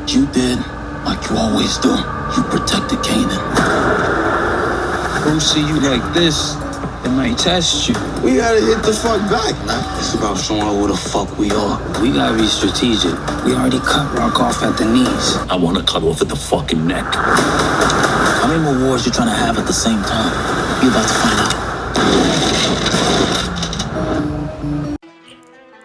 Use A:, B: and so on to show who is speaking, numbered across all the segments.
A: You did like you always do. You protected Kanan.
B: Who see you like this, they might test you.
A: We gotta hit the fuck back, man. It's about showing her who the fuck we are. We gotta be strategic. We already cut Rock off at the knees.
C: I want to cut off at the fucking neck.
A: How many more wars you trying to have at the same time? You about to find out.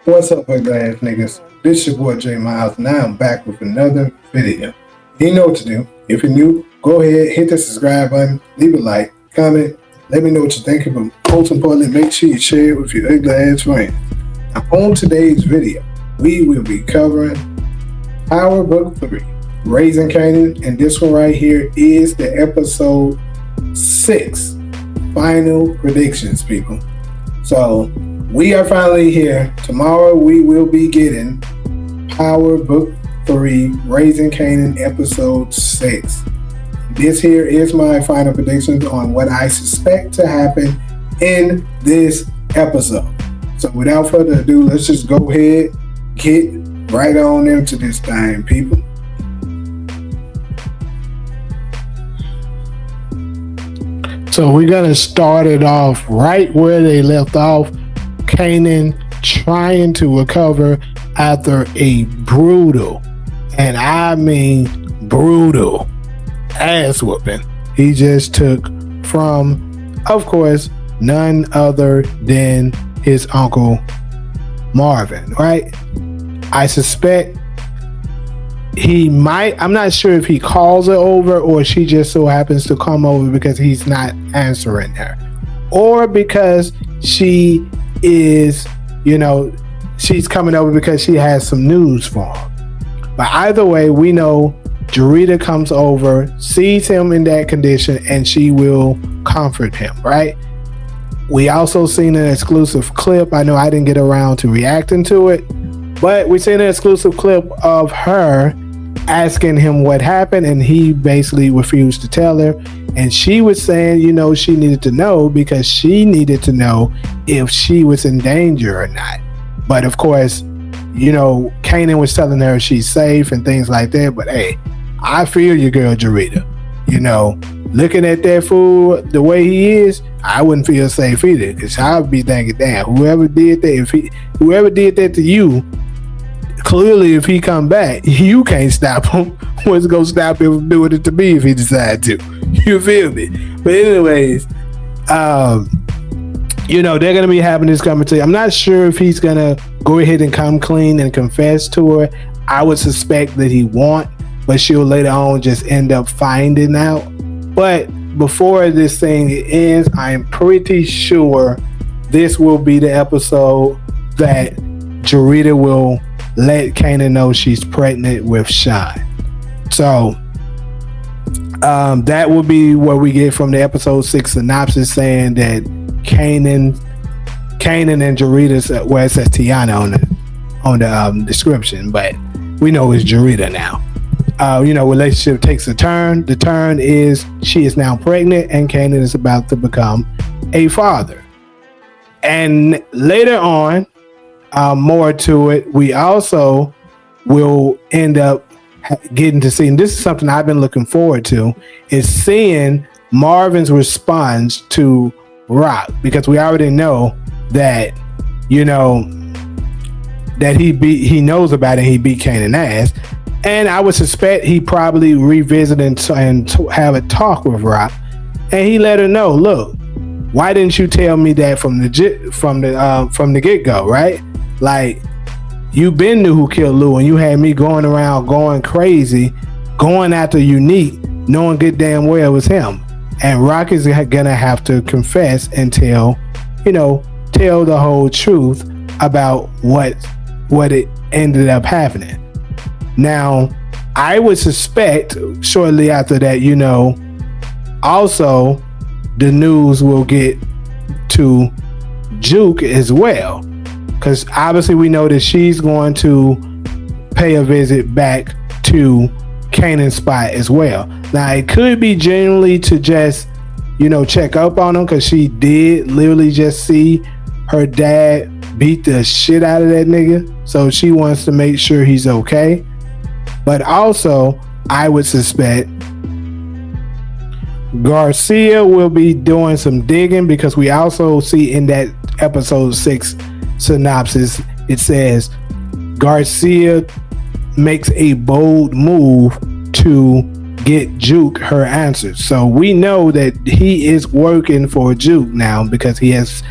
D: What's up, ugly ass niggas? This your boy J Miles. Now I'm back with another video. You know what to do. If you're new, go ahead, hit the subscribe button, leave a like, comment, let me know what you think. But most importantly, make sure you share it with your ugly ass friends. Now, on today's video, we will be covering Power Book 3, Raising Kanan, and this one right here is the episode 6 final predictions, people. So we are finally here. Tomorrow we will be getting Power Book 3, Raising Kanan, episode 6. This here is my final predictions on what I suspect to happen in this episode. So without further ado, let's just go ahead, get right on into this thing, people. So we're gonna start it off right where they left off. Kanan trying to recover after a brutal, and I mean brutal, ass whooping he just took from, of course, none other than his uncle Marvin, right? I suspect he might, I'm not sure if he calls her over or she just so happens to come over because he's not answering her, or because she is, she's coming over because she has some news for him. But either way, we know Jarita comes over, sees him in that condition, and she will comfort him, right? We also seen an exclusive clip. I know I didn't get around to reacting to it, but we seen an exclusive clip of her asking him what happened, and he basically refused to tell her. And she was saying, she needed to know because she needed to know if she was in danger or not. But of course, Kanan was telling her she's safe and things like that. But hey, I feel you, girl, Jarita. Looking at that fool the way he is, I wouldn't feel safe either. Because I would be thinking, damn, whoever did that to you, clearly if he come back, you can't stop him. What's gonna stop him from doing it to me if he decide to? You feel me? But anyways, they're gonna be having this conversation. I'm not sure if he's gonna go ahead and come clean and confess to her. I would suspect that he won't, but she'll later on just end up finding out. But before this thing ends, I'm pretty sure this will be the episode that Jarita will let Kanan know she's pregnant with Shine. So that will be what we get from the episode 6 synopsis, saying that Kanan and Jarita, well, it says Tiana on the description, but we know it's Jarita now. Relationship takes a turn. The turn is she is now pregnant and Kanan is about to become a father. And later on, more to it, we also will end up getting to see, and this is something I've been looking forward to, is seeing Marvin's response to Rock, because we already know that that he knows about it. He beat Kanan ass, and I would suspect he probably revisited and have a talk with Rock, and he let her know, look, why didn't you tell me that from the get go, right? Like, you been knew who killed Lou, and you had me going around going crazy, going after Unique, knowing good damn well it was him. And Rock is gonna have to confess and tell the whole truth about what it ended up happening. Now, I would suspect shortly after that, also the news will get to Juke as well. Because obviously we know that she's going to pay a visit back to Kanan's spot as well. Now, it could be genuinely to just, check up on him, because she did literally just see her dad beat the shit out of that nigga. So she wants to make sure he's okay. But also, I would suspect Garcia will be doing some digging, because we also see in that episode 6 synopsis, it says Garcia makes a bold move to get Juke her answers. So we know that he is working for Juke now, because he has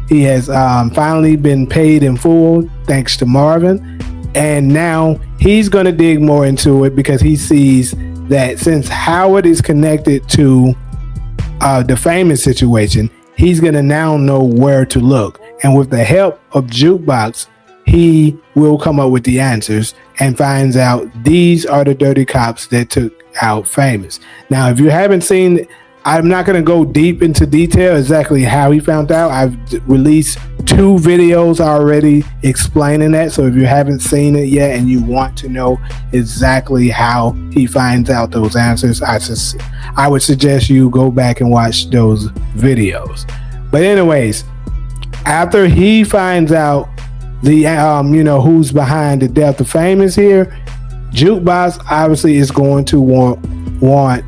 D: finally been paid in full thanks to Marvin, and now he's going to dig more into it, because he sees that since Howard is connected to the famous situation, he's going to now know where to look, and with the help of Jukebox, he will come up with the answers and finds out these are the dirty cops that took out Famous. Now, if you haven't seen, I'm not going to go deep into detail exactly how he found out. I've released 2 videos already explaining that. So if you haven't seen it yet and you want to know exactly how he finds out those answers, I would suggest you go back and watch those videos. But anyways, after he finds out the who's behind the death of Famous here, Jukebox obviously is going to want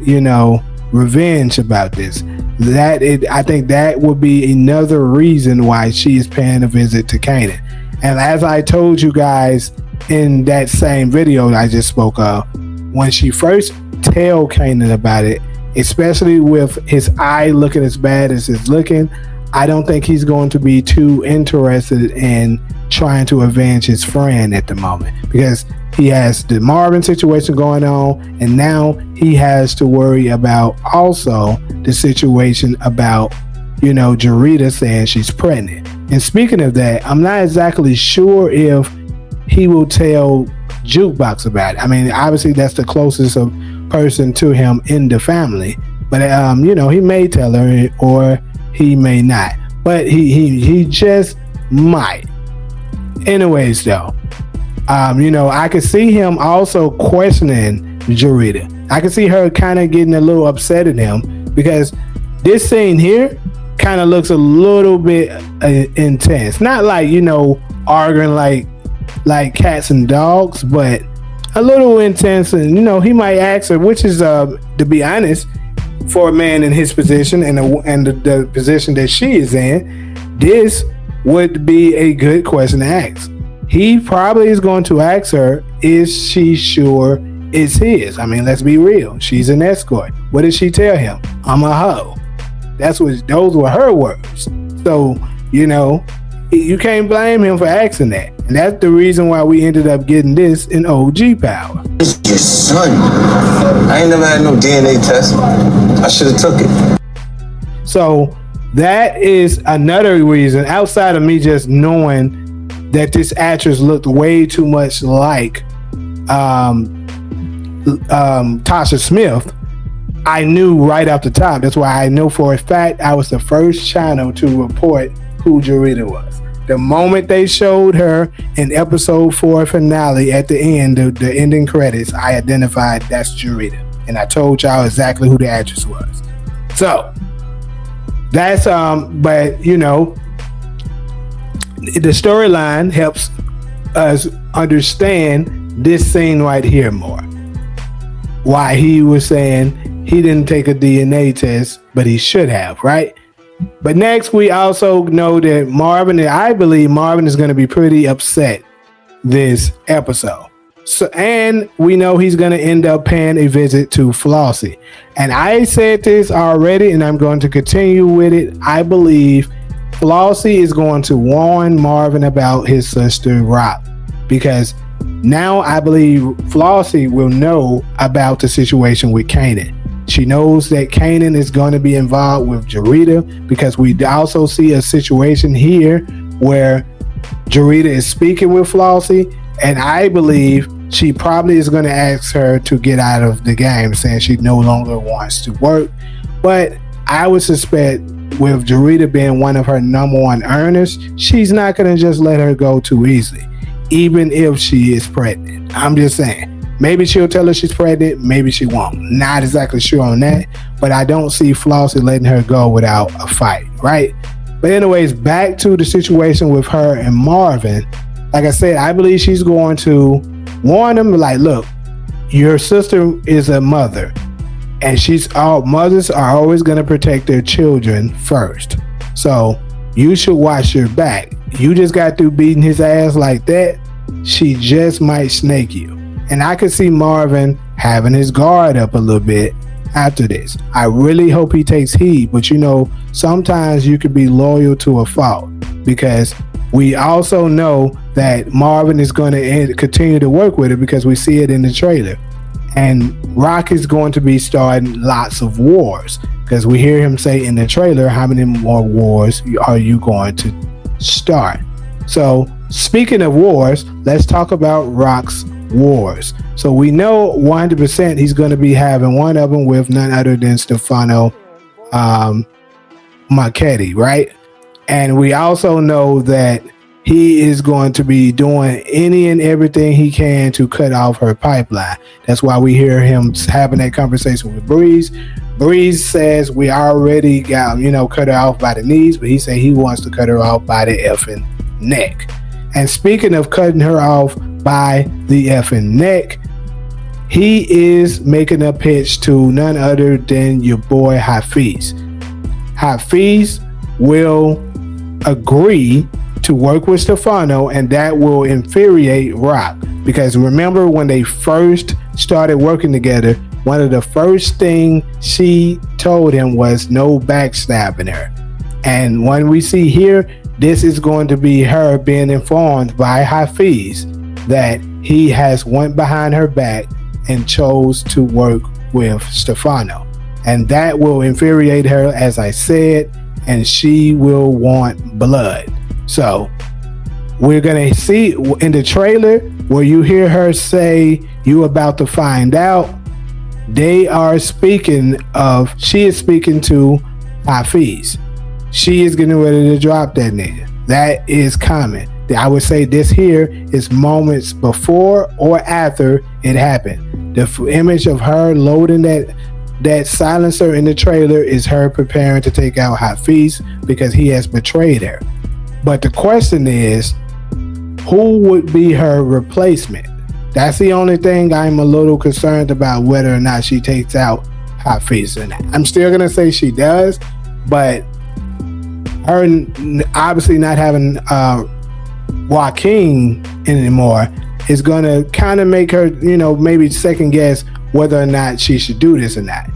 D: revenge about this. I think that would be another reason why she is paying a visit to Kanan. And as I told you guys in that same video I just spoke of, when she first tell Kanan about it, especially with his eye looking as bad as it's looking, I don't think he's going to be too interested in trying to avenge his friend at the moment, because he has the Marvin situation going on, and now he has to worry about also the situation about Jarita saying she's pregnant. And speaking of that, I'm not exactly sure if he will tell Jukebox about it. I mean, obviously that's the closest person to him in the family, but he may tell her or he may not, but he just might. Anyways, though, I could see him also questioning Jarita. I could see her kind of getting a little upset at him, because this scene here kind of looks a little bit intense. Not like, arguing like cats and dogs, but a little intense. And, he might ask her, which is, to be honest, for a man in his position and the position that she is in, this would be a good question to ask. He probably is going to ask her, is she sure it's his? I mean, let's be real. She's an escort. What did she tell him? I'm a hoe. Those were her words. So, you can't blame him for asking that. And that's the reason why we ended up getting this in OG Power.
E: It's your son. I ain't never had no DNA test. I should have took it.
D: So that is another reason, outside of me just knowing that this actress looked way too much like Tasha Smith. I knew right off the top. That's why I know for a fact I was the first channel to report who Jarita was. The moment they showed her in episode 4 finale at the end, the ending credits, I identified that's Jarita. And I told y'all exactly who the actress was. So that's but the storyline helps us understand this scene right here more. Why he was saying he didn't take a DNA test, but he should have, right? But next, we also know that I believe Marvin is going to be pretty upset this episode. So, and we know he's going to end up paying a visit to Flossy. And I said this already, and I'm going to continue with it. I believe Flossy is going to warn Marvin about his sister Rock, because now I believe Flossy will know about the situation with Kanan. She knows that Kanan is going to be involved with Jarita, because we also see a situation here where Jarita is speaking with Flossy, and I believe she probably is going to ask her to get out of the game, saying she no longer wants to work. But I would suspect, with Jarita being one of her number one earners, she's not going to just let her go too easily, even if she is pregnant. I'm just saying. Maybe she'll tell her she's pregnant, maybe she won't. Not exactly sure on that, but I don't see Flossy letting her go without a fight, right? But anyways, back to the situation with her and Marvin. Like I said, I believe she's going to warn him, like, look, your sister is a mother, and mothers are always going to protect their children first. So you should watch your back. You just got through beating his ass like that. She just might snake you. And I could see Marvin having his guard up a little bit after this. I really hope he takes heed, but sometimes you could be loyal to a fault, because we also know that Marvin is going to continue to work with her, because we see it in the trailer. And Rock is going to be starting lots of wars, because we hear him say in the trailer, how many more wars are you going to start? So speaking of wars, let's talk about Rock's wars. So we know 100% he's going to be having one of them with none other than Stefano Marchetti, right? And we also know that he is going to be doing any and everything he can to cut off her pipeline. That's why we hear him having that conversation with Breeze. Breeze says we already got, cut her off by the knees, but he said he wants to cut her off by the effing neck. And speaking of cutting her off by the effing neck, he is making a pitch to none other than your boy Hafiz. Hafiz will agree to work with Stefano, and that will infuriate Rock, because remember when they first started working together, one of the first things she told him was no backstabbing her. And when we see here, this is going to be her being informed by Hafiz that he has went behind her back and chose to work with Stefano. And that will infuriate her, as I said, and she will want blood. So we're going to see in the trailer where you hear her say, "You about to find out." She is speaking to Hafiz. She is getting ready to drop that nigga. That is coming. I would say this here is moments before or after it happened. The image of her loading that silencer in the trailer is her preparing to take out Hafiz because he has betrayed her. But the question is, who would be her replacement? That's the only thing I'm a little concerned about, whether or not she takes out Hafiz or not. I'm still going to say she does, but her obviously not having Joaquin anymore is going to kind of make her, maybe second guess whether or not she should do this or not.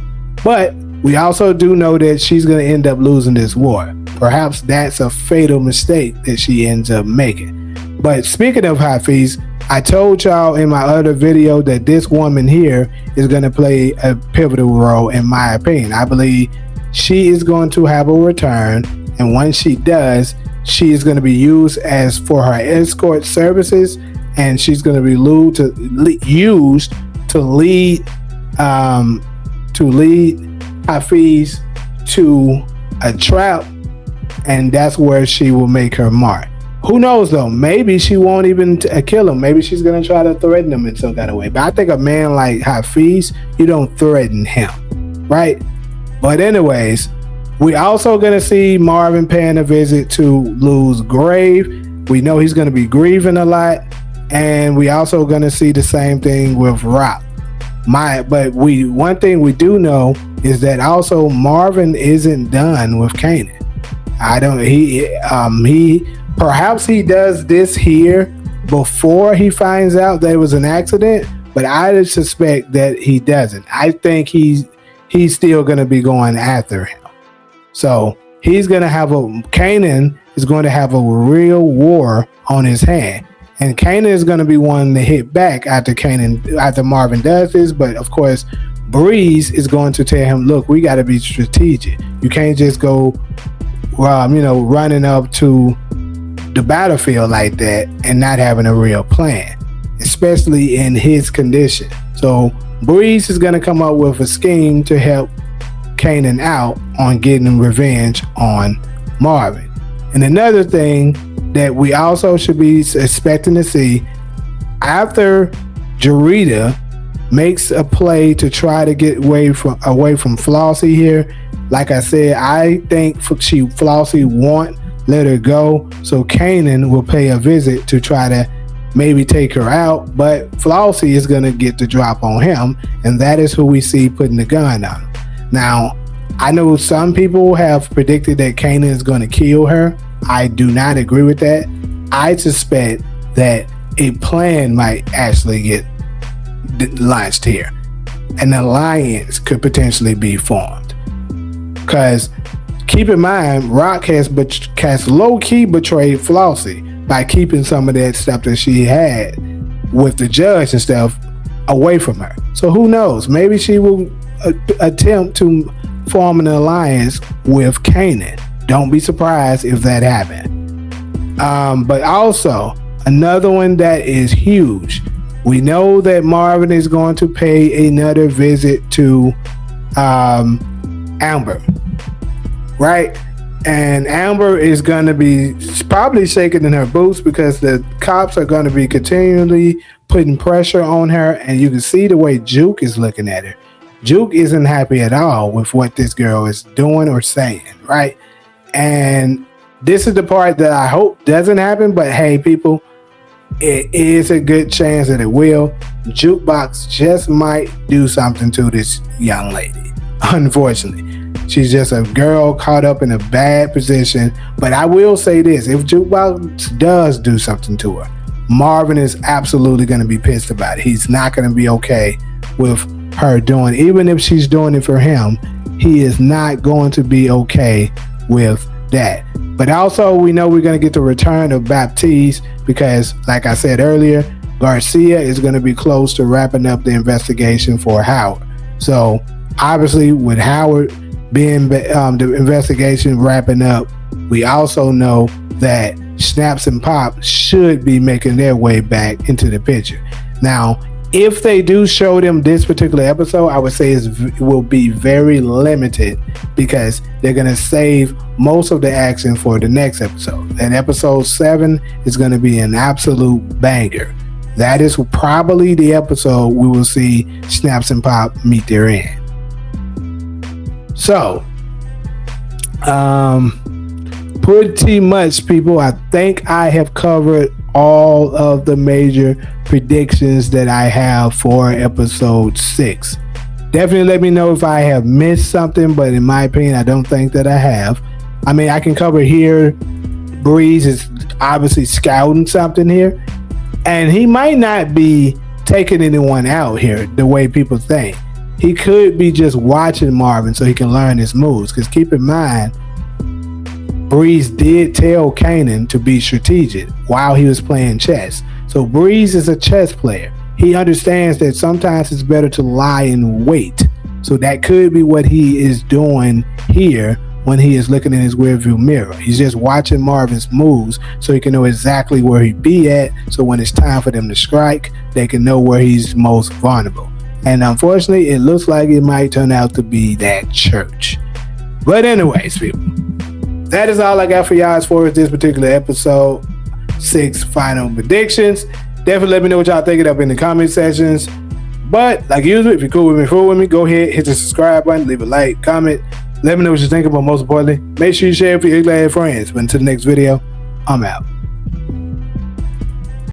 D: But we also do know that she's going to end up losing this war. Perhaps that's a fatal mistake that she ends up making. But speaking of Hafiz, I told y'all in my other video that this woman here is going to play a pivotal role, in my opinion. I believe she is going to have a return, and when she does, she is going to be used as for her escort services, and she's going to be used to lead Hafiz to a trap, and that's where she will make her mark. Who knows though? Maybe she won't even kill him. Maybe she's gonna try to threaten him in some kind of way. But I think a man like Hafiz, you don't threaten him, right? But anyways, we also gonna see Marvin paying a visit to Lou's grave. We know he's gonna be grieving a lot, and we also gonna see the same thing with Rock. One thing we do know is that also Marvin isn't done with Kanan. Perhaps he does this here before he finds out that it was an accident, but I suspect that he doesn't. I think he's still going to be going after him. So Kanan is going to have a real war on his hand. And Kanan is going to be one to hit back after Marvin does this. But of course, Breeze is going to tell him, look, we got to be strategic. You can't just go, running up to the battlefield like that and not having a real plan, especially in his condition. So Breeze is going to come up with a scheme to help Kanan out on getting revenge on Marvin. And another thing that we also should be expecting to see, after Jarita makes a play to try to get away from Flossy here, like I said, I think Flossy won't let her go, so Kanan will pay a visit to try to maybe take her out, but Flossy is going to get the drop on him, and that is who we see putting the gun on him. Now, I know some people have predicted that Kanan is going to kill her. I do not agree with that. I suspect that a plan might actually get launched here. An alliance could potentially be formed. Because keep in mind, Rock has low-key betrayed Flossy by keeping some of that stuff that she had with the judge and stuff away from her. So who knows? Maybe she will attempt to form an alliance with Kanan. Don't be surprised if that happened. But also, another one that is huge. We know that Marvin is going to pay another visit to Amber, right? And Amber is going to be probably shaking in her boots because the cops are going to be continually putting pressure on her. And you can see the way Juke is looking at her. Juke isn't happy at all with what this girl is doing or saying, right? And this is the part that I hope doesn't happen. But hey, people, it is a good chance that it will. Jukebox just might do something to this young lady. Unfortunately, she's just a girl caught up in a bad position. But I will say this, if Jukebox does do something to her, Marvin is absolutely going to be pissed about it. He's not going to be okay with her doing, even if she's doing it for him, he is not going to be okay with that. But also, we know we're going to get the return of Baptiste because, like I said earlier, Garcia is going to be close to wrapping up the investigation for Howard. So obviously, with Howard being the investigation wrapping up, we also know that Snaps and Pop should be making their way back into the picture. Now, if they do show them this particular episode, I would say it will be very limited because they're going to save most of the action for the next episode. And episode 7 is going to be an absolute banger. That is probably the episode we will see Snaps and Pop meet their end. So, pretty much, people, I think I have covered all of the major predictions that I have for episode 6. Definitely let me know if I have missed something, but in my opinion, I don't think that I have. I mean, I can cover here. Breeze is obviously scouting something here, and he might not be taking anyone out here the way people think. He could be just watching Marvin so he can learn his moves, because keep in mind, Breeze did tell Kanan to be strategic while he was playing chess. So Breeze is a chess player. He understands that sometimes it's better to lie in wait. So that could be what he is doing here when he is looking in his rearview mirror. He's just watching Marvin's moves so he can know exactly where he'd be at. So when it's time for them to strike, they can know where he's most vulnerable. And unfortunately, it looks like it might turn out to be that church. But anyways, people, that is all I got for y'all as far as this particular episode 6 final predictions. Definitely let me know what y'all thinking up in the comment sections. But like usual, if you're cool with me, go ahead, hit the subscribe button, leave a like, comment. Let me know what you think, but most importantly, make sure you share it with your glad friends. But until the next video, I'm out.